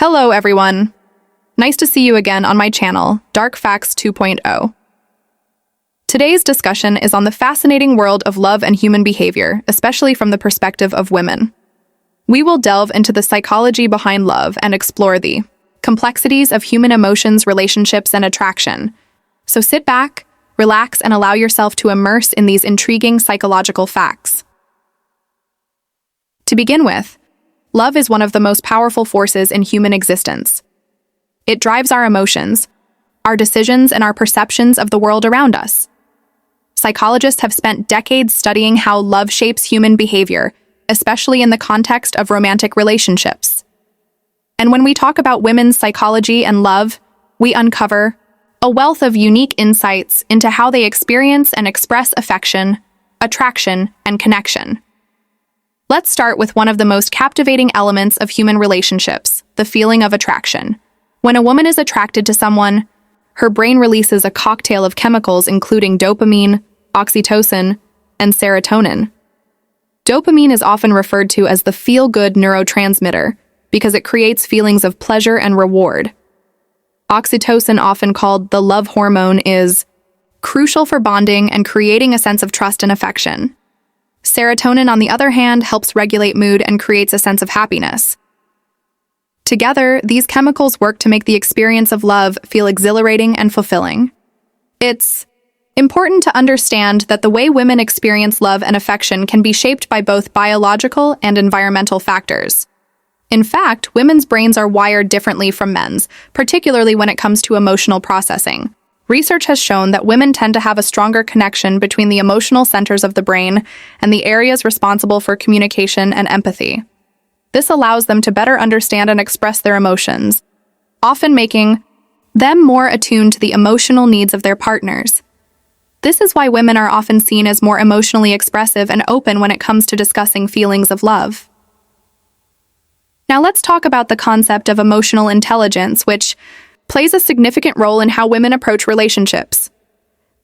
Hello, everyone. Nice to see you again on my channel, Dark Facts 2.0. Today's discussion is on the fascinating world of love and human behavior, especially from the perspective of women. We will delve into the psychology behind love and explore the complexities of human emotions, relationships, and attraction. So sit back, relax, and allow yourself to immerse in these intriguing psychological facts. To begin with, love is one of the most powerful forces in human existence. It drives our emotions, our decisions, and our perceptions of the world around us. Psychologists have spent decades studying how love shapes human behavior, especially in the context of romantic relationships. And when we talk about women's psychology and love, we uncover a wealth of unique insights into how they experience and express affection, attraction, and connection. Let's start with one of the most captivating elements of human relationships, the feeling of attraction. When a woman is attracted to someone, her brain releases a cocktail of chemicals including dopamine, oxytocin, and serotonin. Dopamine is often referred to as the feel-good neurotransmitter because it creates feelings of pleasure and reward. Oxytocin, often called the love hormone, is crucial for bonding and creating a sense of trust and affection. Serotonin, on the other hand, helps regulate mood and creates a sense of happiness. Together, these chemicals work to make the experience of love feel exhilarating and fulfilling. It's important to understand that the way women experience love and affection can be shaped by both biological and environmental factors. In fact, women's brains are wired differently from men's, particularly when it comes to emotional processing. Research has shown that women tend to have a stronger connection between the emotional centers of the brain and the areas responsible for communication and empathy. This allows them to better understand and express their emotions, often making them more attuned to the emotional needs of their partners. This is why women are often seen as more emotionally expressive and open when it comes to discussing feelings of love. Now let's talk about the concept of emotional intelligence, which plays a significant role in how women approach relationships.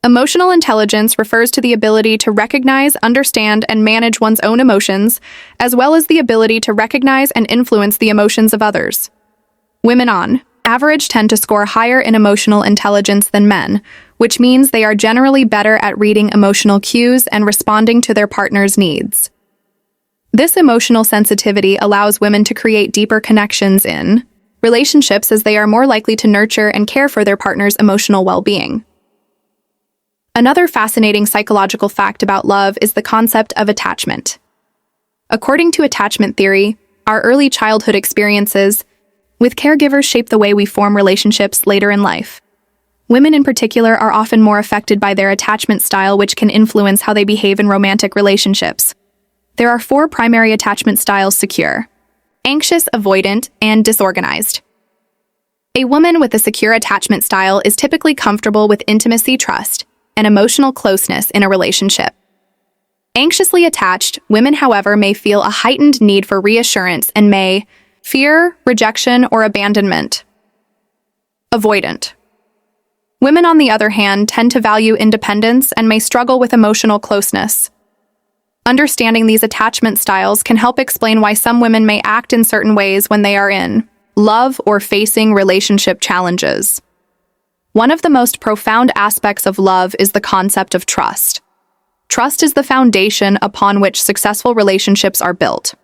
Emotional intelligence refers to the ability to recognize, understand, and manage one's own emotions, as well as the ability to recognize and influence the emotions of others. Women, on average, tend to score higher in emotional intelligence than men, which means they are generally better at reading emotional cues and responding to their partner's needs. This emotional sensitivity allows women to create deeper connections in relationships as they are more likely to nurture and care for their partner's emotional well-being. Another fascinating psychological fact about love is the concept of attachment. According to attachment theory, our early childhood experiences with caregivers shape the way we form relationships later in life. Women in particular are often more affected by their attachment style, which can influence how they behave in romantic relationships. There are 4 primary attachment styles: secure, anxious, avoidant, and disorganized. A woman with a secure attachment style is typically comfortable with intimacy, trust, and emotional closeness in a relationship. Anxiously attached women, however, may feel a heightened need for reassurance and may fear rejection or abandonment. Avoidant women, on the other hand, tend to value independence and may struggle with emotional closeness. Understanding these attachment styles can help explain why some women may act in certain ways when they are in love or facing relationship challenges. One of the most profound aspects of love is the concept of trust. Trust is the foundation upon which successful relationships are built.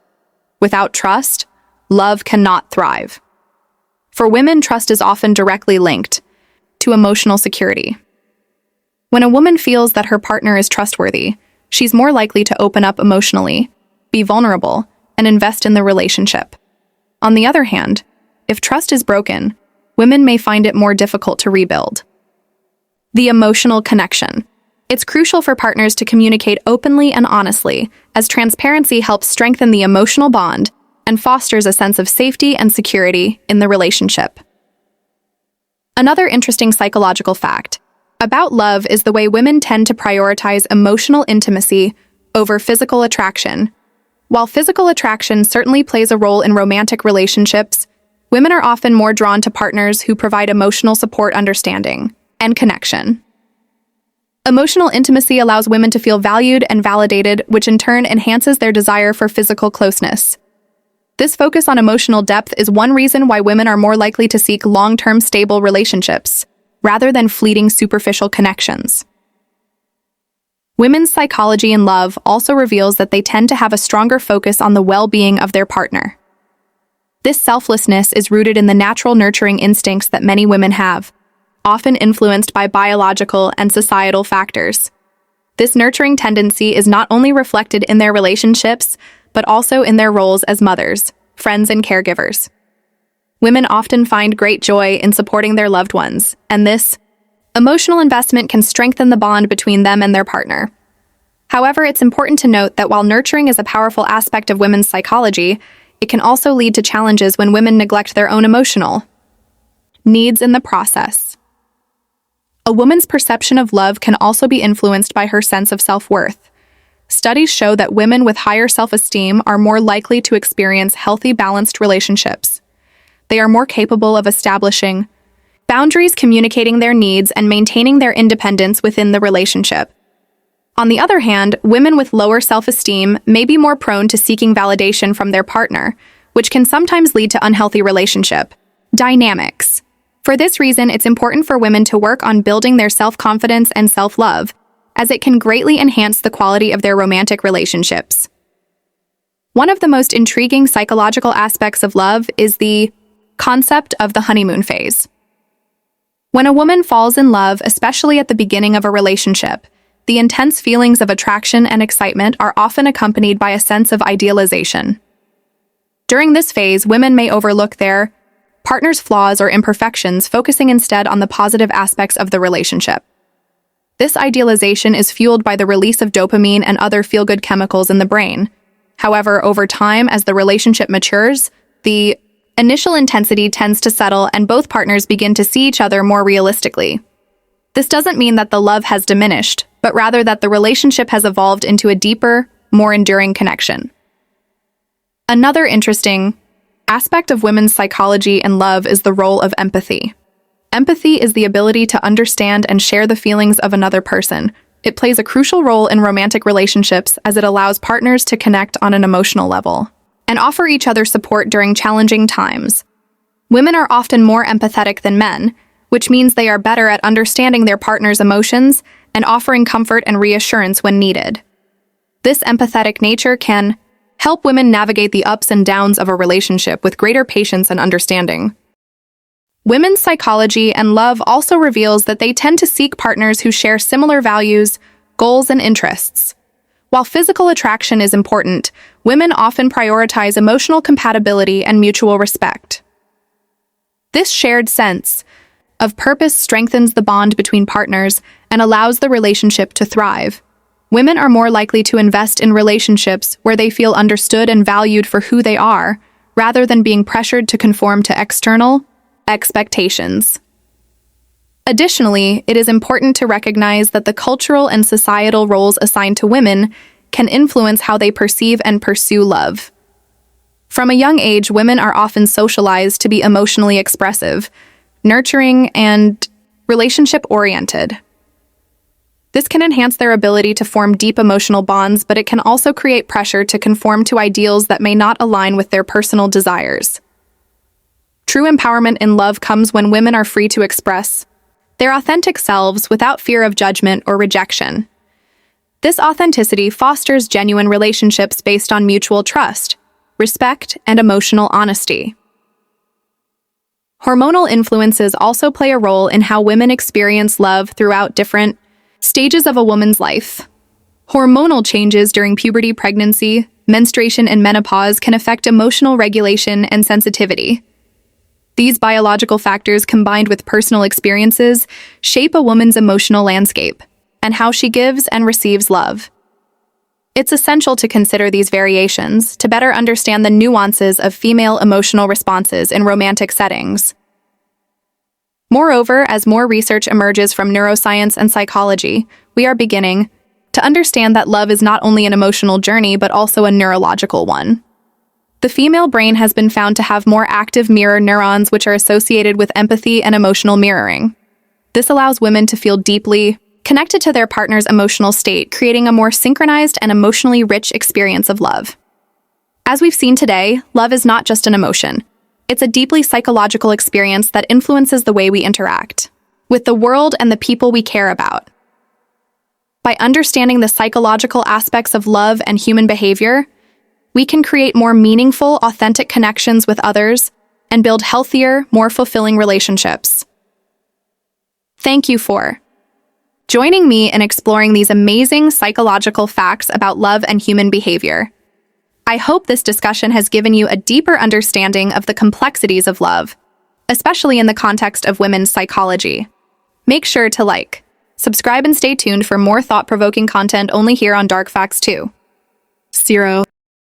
Without trust, love cannot thrive. For women, trust is often directly linked to emotional security. When a woman feels that her partner is trustworthy, she's more likely to open up emotionally, be vulnerable, and invest in the relationship. On the other hand, if trust is broken, women may find it more difficult to rebuild. The emotional connection. It's crucial for partners to communicate openly and honestly, as transparency helps strengthen the emotional bond and fosters a sense of safety and security in the relationship. Another interesting psychological fact about love is the way women tend to prioritize emotional intimacy over physical attraction. While physical attraction certainly plays a role in romantic relationships, women are often more drawn to partners who provide emotional support, understanding, and connection. Emotional intimacy allows women to feel valued and validated, which in turn enhances their desire for physical closeness. This focus on emotional depth is one reason why women are more likely to seek long-term stable relationships, rather than fleeting superficial connections. Women's psychology in love also reveals that they tend to have a stronger focus on the well-being of their partner. This selflessness is rooted in the natural nurturing instincts that many women have, often influenced by biological and societal factors. This nurturing tendency is not only reflected in their relationships, but also in their roles as mothers, friends, and caregivers. Women often find great joy in supporting their loved ones, and this emotional investment can strengthen the bond between them and their partner. However, it's important to note that while nurturing is a powerful aspect of women's psychology, it can also lead to challenges when women neglect their own emotional needs in the process. A woman's perception of love can also be influenced by her sense of self-worth. Studies show that women with higher self-esteem are more likely to experience healthy, balanced relationships. They are more capable of establishing boundaries, communicating their needs, and maintaining their independence within the relationship. On the other hand, women with lower self-esteem may be more prone to seeking validation from their partner, which can sometimes lead to unhealthy relationship dynamics. For this reason, it's important for women to work on building their self-confidence and self-love, as it can greatly enhance the quality of their romantic relationships. One of the most intriguing psychological aspects of love is the concept of the honeymoon phase. When a woman falls in love, especially at the beginning of a relationship, the intense feelings of attraction and excitement are often accompanied by a sense of idealization. During this phase, women may overlook their partner's flaws or imperfections, focusing instead on the positive aspects of the relationship. This idealization is fueled by the release of dopamine and other feel-good chemicals in the brain. However, over time, as the relationship matures, the initial intensity tends to settle and both partners begin to see each other more realistically. This doesn't mean that the love has diminished, but rather that the relationship has evolved into a deeper, more enduring connection. Another interesting aspect of women's psychology and love is the role of empathy. Empathy is the ability to understand and share the feelings of another person. It plays a crucial role in romantic relationships as it allows partners to connect on an emotional level and offer each other support during challenging times. Women are often more empathetic than men, which means they are better at understanding their partner's emotions and offering comfort and reassurance when needed. This empathetic nature can help women navigate the ups and downs of a relationship with greater patience and understanding. Women's psychology and love also reveals that they tend to seek partners who share similar values, goals, and interests. While physical attraction is important, women often prioritize emotional compatibility and mutual respect. This shared sense of purpose strengthens the bond between partners and allows the relationship to thrive. Women are more likely to invest in relationships where they feel understood and valued for who they are, rather than being pressured to conform to external expectations. Additionally, it is important to recognize that the cultural and societal roles assigned to women can influence how they perceive and pursue love. From a young age, women are often socialized to be emotionally expressive, nurturing, and relationship-oriented. This can enhance their ability to form deep emotional bonds, but it can also create pressure to conform to ideals that may not align with their personal desires. True empowerment in love comes when women are free to express their authentic selves without fear of judgment or rejection. This authenticity fosters genuine relationships based on mutual trust, respect, and emotional honesty. Hormonal influences also play a role in how women experience love throughout different stages of a woman's life. Hormonal changes during puberty, pregnancy, menstruation, and menopause can affect emotional regulation and sensitivity. These biological factors, combined with personal experiences, shape a woman's emotional landscape and how she gives and receives love. It's essential to consider these variations to better understand the nuances of female emotional responses in romantic settings. Moreover, as more research emerges from neuroscience and psychology, we are beginning to understand that love is not only an emotional journey but also a neurological one. The female brain has been found to have more active mirror neurons, which are associated with empathy and emotional mirroring. This allows women to feel deeply connected to their partner's emotional state, creating a more synchronized and emotionally rich experience of love. As we've seen today, love is not just an emotion. It's a deeply psychological experience that influences the way we interact with the world and the people we care about. By understanding the psychological aspects of love and human behavior, we can create more meaningful, authentic connections with others and build healthier, more fulfilling relationships. Thank you for joining me in exploring these amazing psychological facts about love and human behavior. I hope this discussion has given you a deeper understanding of the complexities of love, especially in the context of women's psychology. Make sure to like, subscribe, and stay tuned for more thought-provoking content only here on Dark Facts 2. 0